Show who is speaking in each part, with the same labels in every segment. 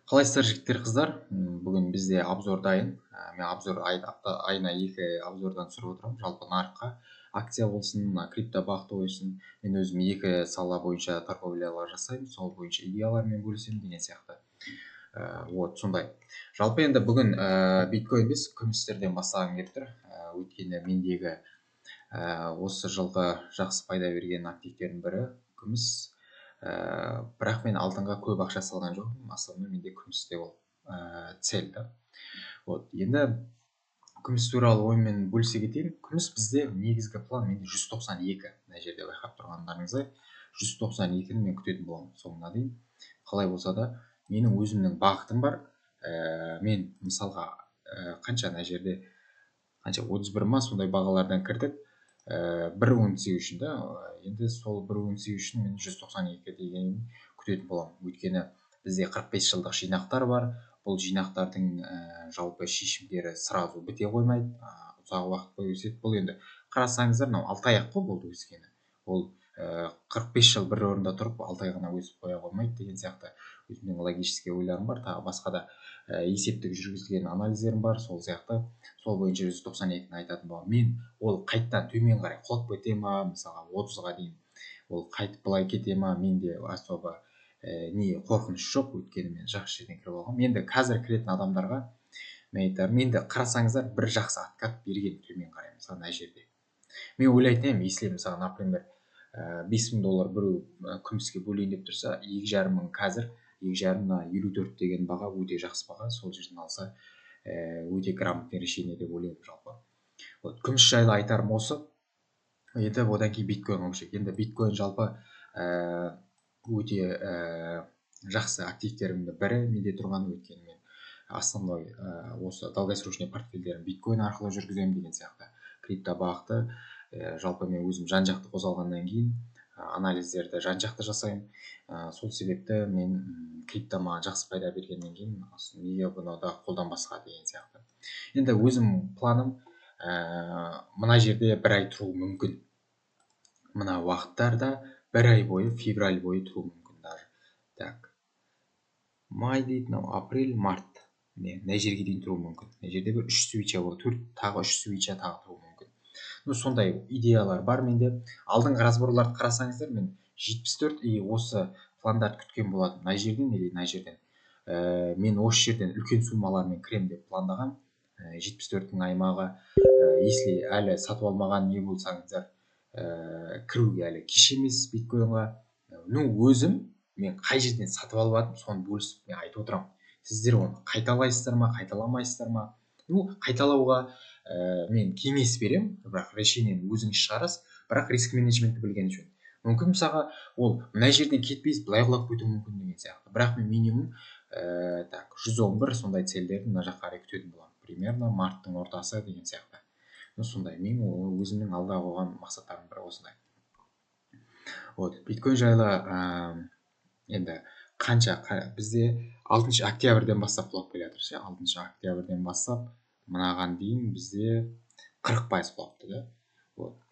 Speaker 1: Қалайсыздар жігіттер, қыздар? Бүгін бізде обзор дайын. Мен обзор айына 2 обзордан түсіріп отырамын. Жалпы нарыққа акция болсын, крипто бағыты болсын. Мен өзім 2 сала бойынша торговлялар жасаймын. Сол бойынша идеялармен бөлісемін деген сияқты. Сондай. Жалпы енді бүгін биткоин емес, күмістерден бастағым келіп тұр. Өйткені мендегі осы жылғы жақсы пайда берген активтердің бірі күміс. Бірақ мен алтынға көп ақша салған жоқпын. Основной менде күмісте ол цель да. Енді күміс туралы оймен бөлісе кетейін. Күміс бізде негізгі план менде 192. Мына жерде байқап тұрғандарыңыздай 192-ні мен күтетін боламын соңына дейін. Қалай болса да менің өзімнің бағытым бар. Мен мысалға қанша мына жерде 31 ма сондай бағалардан кірдік. 1.18 үшін да, енді сол 1.18 үшін мен 192 деген күтетін боламын. Өйткені бізде 45 жылдық жинақтар бар. Бұл жинақтардың жалпы шешімдері сразу біте қоймайды. Ұзақ уақыт бойы өседі. Бұл енді қарасаңыздар, мынау 6 ай қой болды өскені. Ол 45 жыл бір орында тұрып 6 ай ғана өсіп қоя қоймайды деген сияқты өзімнің логический ойларым бар. Тағы басқа да есептік жүргізілген анализдерім бар. Сол сияқты сол бойынша 192-ні айтатын боламын. Мен ол қайттан төмен қарай құлап кете ма, мысалға 30-ға дейін ол қайтып былай кете ма, менде особо қорқыныш жоқ. Өйткені мен жақсы жерден кіріп алғанмын. Енді қазір кіретін адамдарға мен айтарым, енді қарасаңыздар бір жақсы откат берген төмен қарай. Мысалы мына жерде мен ойлайтын едім, если мысалы, например, $5,000 біреу күміске бөлейін деп тұрса, 2,5 мың қазір 2,5-на 54 деген баға өте жақсы баға. Сол жерден алса өте грамотный решение деп ойлаймын жалпы. Күміс жайлы айтарым осы. Енді одан кейін биткоин көшейік. Енді биткоин жалпы өте жақсы активтерімді бірі менде тұрған. Өйткені мен основной осы долгосрочный портфельдерін биткоин арқылы жүргіземін деген сияқты. Крипто бағыты жалпы мен өзім жан-жақты қозғалғаннан кейін анализдерді жан-жақты жасаймын. Сол себепті мен крипто маған жақсы пайда бергеннен кейін неге бұны да қолданбасқа деген сияқты. Енді өзім планым мына жерде 1 ай тұру мүмкін. Мына уақыттарда 1 ай бойы, февраль бойы тұру мүмкін даже. Так. Май дейді, апрель, март. Мына жерге дейін тұру мүмкін. Мына жерде бір 3 свича бар, тағы 3 свича тағы тұру мүмкін. Сондай идеялар бар менде. Алдыңғы разборларды қарасаңыздар, мен 74 осы пландарды күткен болатым. Мына жерден или мына жерден. Мен осы жерден үлкен суммалармен кірем деп пландаған. 74-тің аймағы. Если әлі сатып алмаған не болсаңыздар, кіруге әлі кеш емес биткоинға. Өзім мен қай жерден сатып алып соны бөлісіп мен айтып отырамын. Сіздер оны қайталайсыздар ма, қайталамайсыздар ма? Қайталауға мен кеңес берем, бірақ решениені өзіңіз шығарасыз, бірақ риск менеджментті білген жөн. Мүмкін мысалға ол мына жерден кетпейсіз, былай құлап кетуі мүмкін деген сияқты. Бірақ мен минимум 111 сондай цельдерді мына жаққа қарай күтетін боламын. Примерно марттың ортасы деген сияқты. Сондай мен өзімнің алға қойған мақсаттарым бірі осындай. Биткоин жайлы енді қанша бізде 6 октябрьден бастап құлап келе жатыр. 6 октябрьден бастап мынаған дейін бізде 40% құлапты да.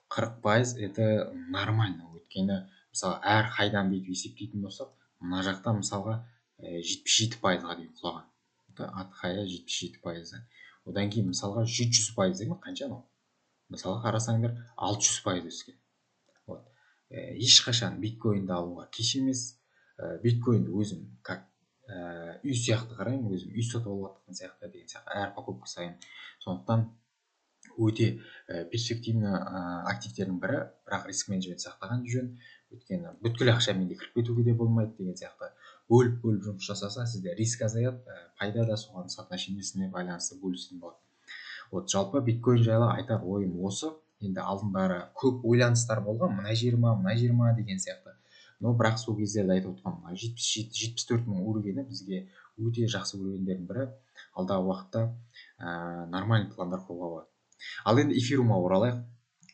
Speaker 1: 40% это нормально. Өйткені мысалы әр қайдан бүйтіп есептейтін болсақ, мына жақта мысалға 77%-ға дейін құлаған. От қайда 77%. Одан кейін мысалға 700% деген қанша мынау? Мысалы қарасаңдар 600% өскен. Ешқашан биткоинді алуға кеш емес. Биткоинді өзім как үй сияқты қараймын, өзім үй сатып алып жатқан сияқты деген сияқты әр покупка сайын. Сондықтан өте перспективный активтердің бірі, бірақ риск менеджмент сақтаған жөн. Өйткені бүткіл ақша менде кіріп кетуге де болмайды деген сияқты. Бөліп жұмыс жасаса, сізде риск азаяды, пайда да соған соотношениесіне байланысты бөлісетін болады. Жалпы биткоин жайлы айтар ойым осы. Енді алдындары көп ойланыстар болған, мына жер ма деген сияқты. Бірақ сол кездерде айтып отырғаным, 77-74 мың өргені бізге өте жақсы өргендердің бірі. Алдағы уақытта нормальный пландар қолға болады. Ал енді эфириумға оралайық.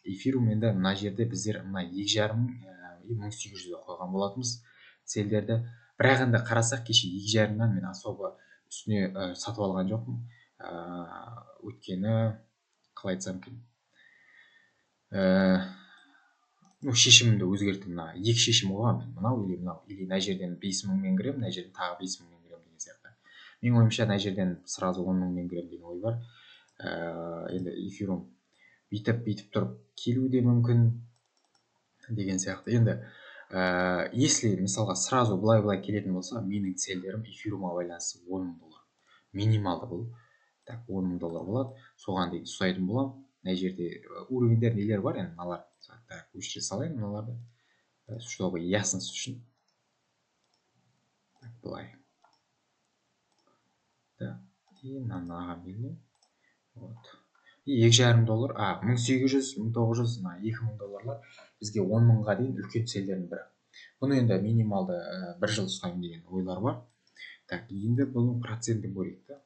Speaker 1: Эфириум енді мына жерде біздер мына 2,5-1800-де қойған болатынбыз цельдерді. Бірақ енді қарасақ, кеше 2,5-нан мен особо үстіне сатып алған жоқпын. Өйткені қалай айтсам екен, шешімімді өзгерттім. Екі шешім қойғанмын. Мынау или мына жерден 5 мыңмен кіремін, мына жерден тағы 5 мыңмен кіремін деген сияқты. менің ойымша мына жерден сразу 10.000 кіремін деген ой бар. Енді эфирум бүйтіп тұрып келуі де мүмкін деген сияқты. Енді если мысалға сразу былай келетін болса, менің целдерім эфирумға байланысты 10.000 доллар. Минималды бұл. Так, 10.000 доллар болады. Соған дейін ұстайтын боламын. Мына жерде уровеньдер нелер бар енді, мыналар. Так, өшіре салайын мыналарды, чтобы ясность үшін. Так, былай. Так, и мынаға бердім. Вот. И 2,5 доллар, 1800, 1900, 2000 долларлар бізге 10.000-ға дейін үлкен целдердің бірі. Бұны енді минималды 1 жыл ұстаймын деген ойлар бар. Так, енді бұның процентін көрейік та.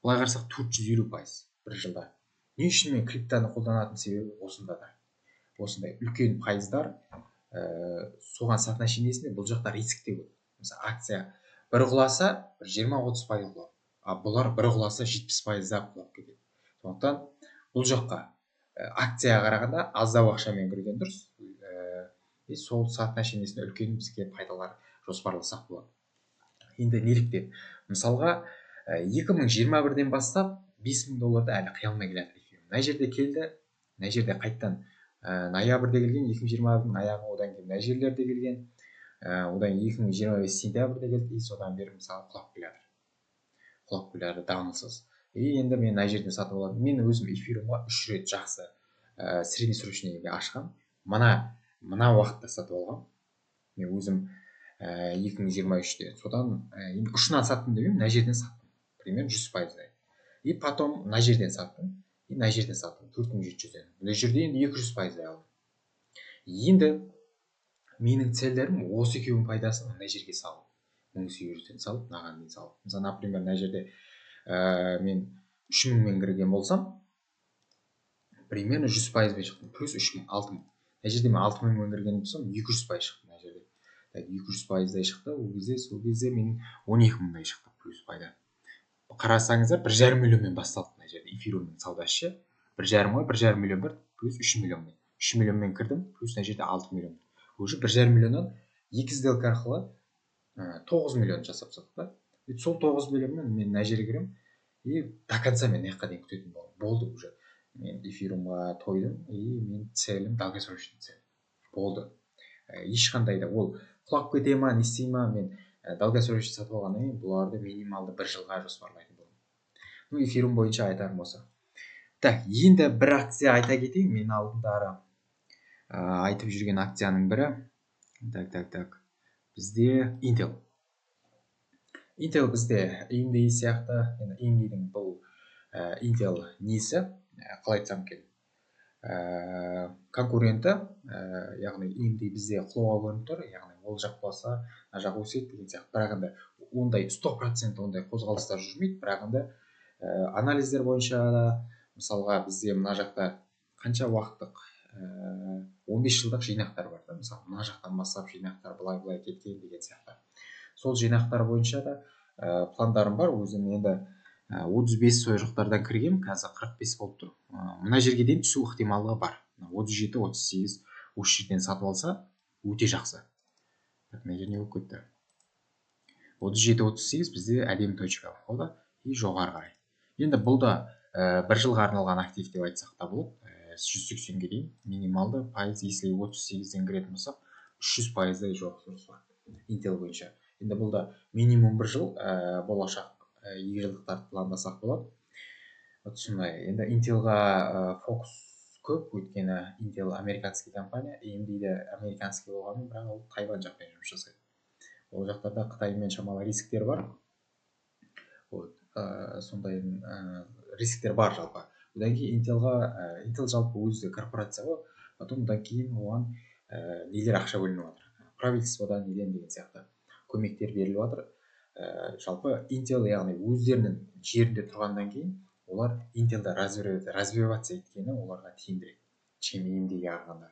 Speaker 1: Былай қарасақ 450% 1 жылда. Не үшін мен криптоны қолданатын себебі осында да. Осындай үлкен пайыздар, соған соотношениесінде бұл жақта риск те көп. Мысалы, акция бір құласа 20-30% құлап, бұлар бір құласа 70%-да құлап кетеді. Сондықтан бұл жаққа акцияға қарағанда аздау ақшамен кірген дұрыс. Сол соотношениесінде үлкен бізге пайдалар жоспарласақ болады. Енді неліктен? Мысалға, 2021-ден бастап 5.000 долларды әлі қия алмай келеді. Мына жерде келді, мына жерде қайттан ноябрьде келген, 2020-ның аяғы, одан кейін мына жерлерде келген, одан 2025 сентябрьде келді, и содан бері мысалы құлап келеді дамылсыз. И енді мен мына жерден сатып аламын. Мен өзім эфирумға 3 рет жақсы среднесрочныйге ашқам. Мына уақытта сатып алғам. Мен өзім 2023-те. Содан енді ұшынан саттым демеймін, мына жерден саттым. Примерно 100%. И потом мына жерден саттым. И мына жерден саттым 4700-ден. Бұл жерде енді 200% алдым. Енді менің целдерім осы екеуінің пайдасын мына жерге салып, 1800-ден салып, мынаған дейін салып. Мысалы, например, мына жерде мен 3000-мен кірген болсам, примерно 100%-бен шықтым, плюс 3000, 6000. Мына жерде мен 6000-мен кірген болсам, 200% шықты мына жерде. 200%-дай шықты, сол кезде мен 12.000-дай шықты плюс пайда. Қарасаңыздар, 1,5 миллионмен басталды мына жерде эфирумның саудасы. 1,5 миллион бар, плюс 3 миллионмен. 3 миллионмен кірдім, плюс мына жерде 6 миллион. Уже 1,5 миллионнан 2 сделка арқылы 9 миллион жасап саттық. Сол 9 миллионмен мен мына жерге кірем, и до конца мен мына дейін күтетін боламын. Болды уже. Мен эфирумға тойдым, и мен целім долгосрочный цель. Болды. Ешқандай да ол құлап кете ма, не істей ма, мен долгосрочный сатып алғаннан кейін бұларды минималды 1 жылға жоспарлайтын боламын. Эфирум бойынша айтарым осы. Так, енді бір акция айта кетейін. Мен алдындары айтып жүрген акцияның бірі. Так. Бізде Intel. Intel бізде AMD сияқты. AMD-дің бұл Intel несі, қалай айтсам екен, конкуренті, яғни AMD бізде құлауға көрініп тұр, яғни ол жақ болса, мына жақ өседі деген сияқты. Бірақ енді ондай 100% ондай қозғалыстар жүрмейді. Бірақ енді анализдер бойынша да, мысалға бізде мына жақта қанша уақыттық 15 жылдық жинақтар бар да, мысалы мына жақтан бастап жинақтар былай кеткен деген сияқты. Сол жинақтар бойынша да пландарым бар. Өзім енді 35 сол жақтардан кіргем, қазір 45 болып тұр. Мына жерге дейін түсу ықтималығы бар. 37-38 осы жерден сатып алса өте жақсы. Мына жеріне болып кетті. 37-38 бізде әдемі точка болды, и жоғары қарай. Енді бұл да 1 жылға арналған актив деп айтсақ та болады. 180-ге дейін минималды пайыз, если 38-ден кіретін болсақ, 300%-дай жоғары бар Intel бойынша. Енді бұл да минимум 1 жыл, болашақ 2 жылдықтарды пландасақ болады. Сондай. Енді Intel-ға фокус көп, өйткені Intel американский компания, AMD-де американский болғанымен, бірақ ол Тайвань жақпен жұмыс жасайды. Ол жақтарда Қытаймен шамалы рисктер бар. Сондай рисктер бар жалпы. Одан кейін Intel жалпы өзі корпорация ғой. Потом одан кейін оған нелер ақша бөлініп жатыр. Правительстводан неден деген сияқты көмектер беріліп жатыр. Жалпы Intel, яғни өздерінің жерінде тұрғаннан кейін олар Intel-да развиваться еткені оларға тиімдірек, чем AMD-ге қарағанда.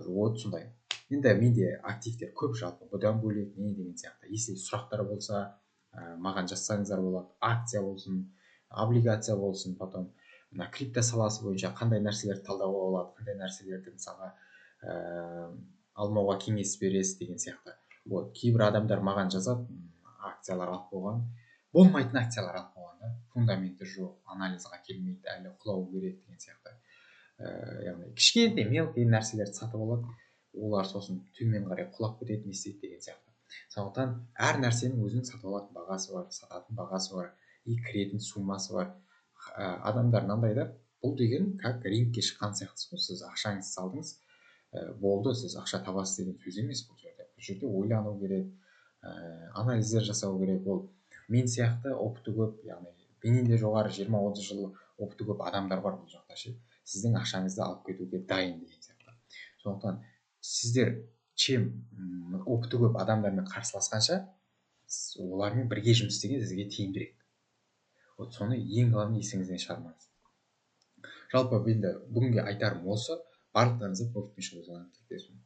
Speaker 1: Вот сондай. Енді менде активтер көп жалпы, бұдан бөлек не деген сияқты. Если сұрақтар болса, маған жазсаңыздар болады. Акция болсын, облигация болсын, потом мына крипто саласы бойынша қандай нәрселерді талдауға болады, қандай нәрселерді мысалға алмауға кеңес бересіз деген сияқты. Вот, кейбір адамдар маған жазады, акциялар алып қойған, болмайтын акциялар алып қойған да, фундаменті жоқ, анализға келмейді, әлі құлау керек деген сияқты. Яғни кішкентай мелкий нәрселерді сатып алады, олар сосын төмен қарай құлап кетеді, не істейді деген сияқты. Сондықтан әр нәрсенің өзінің сатып алатын бағасы бар, сататын бағасы бар, и кіретін суммасы бар. Адамдар мынандай да, бұл деген как рингке шыққан сияқтысыз ғой, сіз ақшаңызды салдыңыз, болды, сіз ақша табасыз деген сөз емес бұл жерде. Бұл жерде ойлану керек, анализдер жасау керек. Ол мен сияқты опыты көп, яғни менен де жоғары 20-30 жыл опыты көп адамдар бар бұл жақта ше. Сіздің ақшаңызды алып кетуге дайын деген сияқты. Сондықтан сіздер чем опыты көп адамдармен қарсыласқанша, олармен бірге жұмыс істеген сізге тиімдірек. Вот соны ең главный есіңізден шығармаңыз. Жалпы енді бүгінге айтарым осы. Барлықтарыңызға профитпен шығуыңызға тілектеспін.